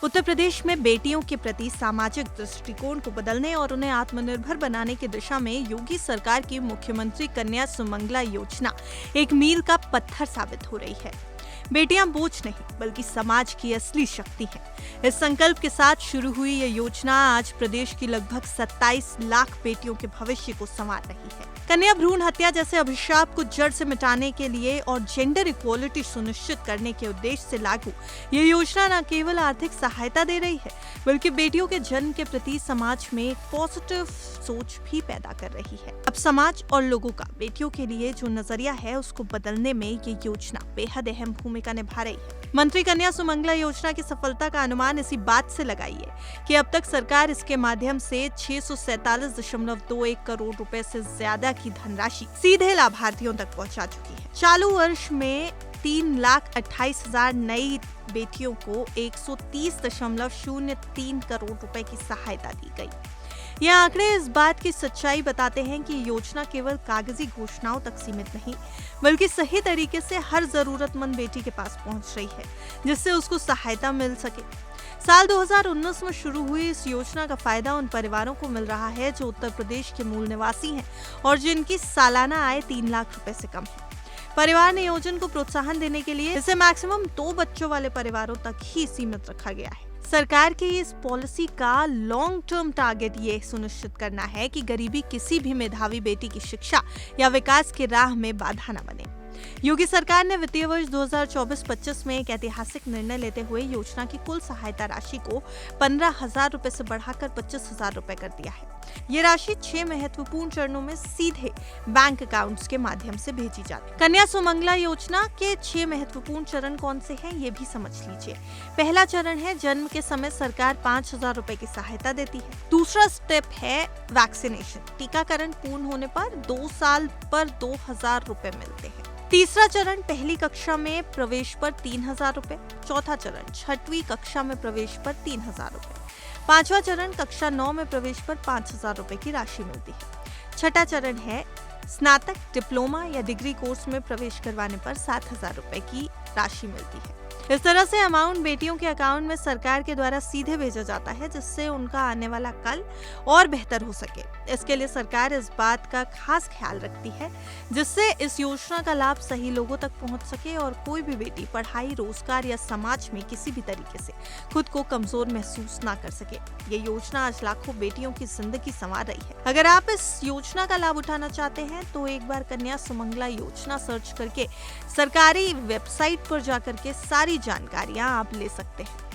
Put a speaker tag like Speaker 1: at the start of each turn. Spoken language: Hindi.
Speaker 1: उत्तर प्रदेश में बेटियों के प्रति सामाजिक दृष्टिकोण को बदलने और उन्हें आत्मनिर्भर बनाने की दिशा में योगी सरकार की मुख्यमंत्री कन्या सुमंगला योजना एक मील का पत्थर साबित हो रही है। बेटियां बोझ नहीं बल्कि समाज की असली शक्ति हैं। इस संकल्प के साथ शुरू हुई ये योजना आज प्रदेश की लगभग 27 लाख बेटियों के भविष्य को संवार रही है। कन्या भ्रूण हत्या जैसे अभिशाप को जड़ से मिटाने के लिए और जेंडर इक्वालिटी सुनिश्चित करने के उद्देश्य से लागू ये योजना न केवल आर्थिक सहायता दे रही है बल्कि बेटियों के जन्म के प्रति समाज में पॉजिटिव सोच भी पैदा कर रही है। अब समाज और लोगों का बेटियों के लिए जो नजरिया है उसको बदलने में ये योजना बेहद अहम भूमिका निभा रही है। मंत्री कन्या सुमंगला योजना की सफलता का अनुमान इसी बात से लगाइए कि अब तक सरकार इसके माध्यम से 647.21 करोड़ रुपए से ज्यादा की धनराशि सीधे लाभार्थियों तक पहुंचा चुकी है। चालू वर्ष में 3,28,000 नई बेटियों को 130.03 करोड़ रुपए की सहायता दी गई। ये आंकड़े इस बात की सच्चाई बताते हैं कि योजना केवल कागजी घोषणाओं तक सीमित नहीं बल्कि सही तरीके से हर जरूरतमंद बेटी के पास पहुंच रही है जिससे उसको सहायता मिल सके। साल 2019 में शुरू हुई इस योजना का फायदा उन परिवारों को मिल रहा है जो उत्तर प्रदेश के मूल निवासी हैं और जिनकी सालाना आय 3 लाख रुपए से कम है। परिवार नियोजन को प्रोत्साहन देने के लिए इसे मैक्सिमम 2 बच्चों वाले परिवारों तक ही सीमित रखा गया है। सरकार की इस पॉलिसी का लॉन्ग टर्म टारगेट ये सुनिश्चित करना है कि गरीबी किसी भी मेधावी बेटी की शिक्षा या विकास की राह में बाधा न बने। योगी सरकार ने वित्तीय वर्ष 2024-25 में एक ऐतिहासिक निर्णय लेते हुए योजना की कुल सहायता राशि को 15,000 रुपए से बढ़ाकर 25,000 रुपए कर दिया है। ये राशि 6 महत्वपूर्ण चरणों में सीधे बैंक अकाउंट्स के माध्यम से भेजी जाती है। कन्या सुमंगला योजना के 6 महत्वपूर्ण चरण कौन से हैं ये भी समझ लीजिए। पहला चरण है जन्म के समय सरकार 5,000 रुपए की सहायता देती है। दूसरा स्टेप है वैक्सीनेशन। टीकाकरण पूर्ण होने पर 2 साल पर 2,000 रुपए मिलते हैं। तीसरा चरण पहली कक्षा में प्रवेश पर 3,000 रुपए। चौथा चरण 6वीं कक्षा में प्रवेश पर 3,000 रुपए। पांचवा चरण कक्षा 9 में प्रवेश पर 5,000 रुपए की राशि मिलती है। छठा चरण है स्नातक, डिप्लोमा या डिग्री कोर्स में प्रवेश करवाने पर 7,000 रुपए की राशि मिलती है। इस तरह से अमाउंट बेटियों के अकाउंट में सरकार के द्वारा सीधे भेजा जाता है जिससे उनका आने वाला कल और बेहतर हो सके। इसके लिए सरकार इस बात का खास ख्याल रखती है जिससे इस योजना का लाभ सही लोगों तक पहुंच सके और कोई भी बेटी पढ़ाई, रोजगार या समाज में किसी भी तरीके से खुद को कमजोर महसूस ना कर सके। ये योजना आज लाखों बेटियों की जिंदगी संवार रही है। अगर आप इस योजना का लाभ उठाना चाहते हैं तो एक बार कन्या सुमंगला योजना सर्च करके सरकारी वेबसाइट पर जाकर के सारी जानकारियां आप ले सकते हैं।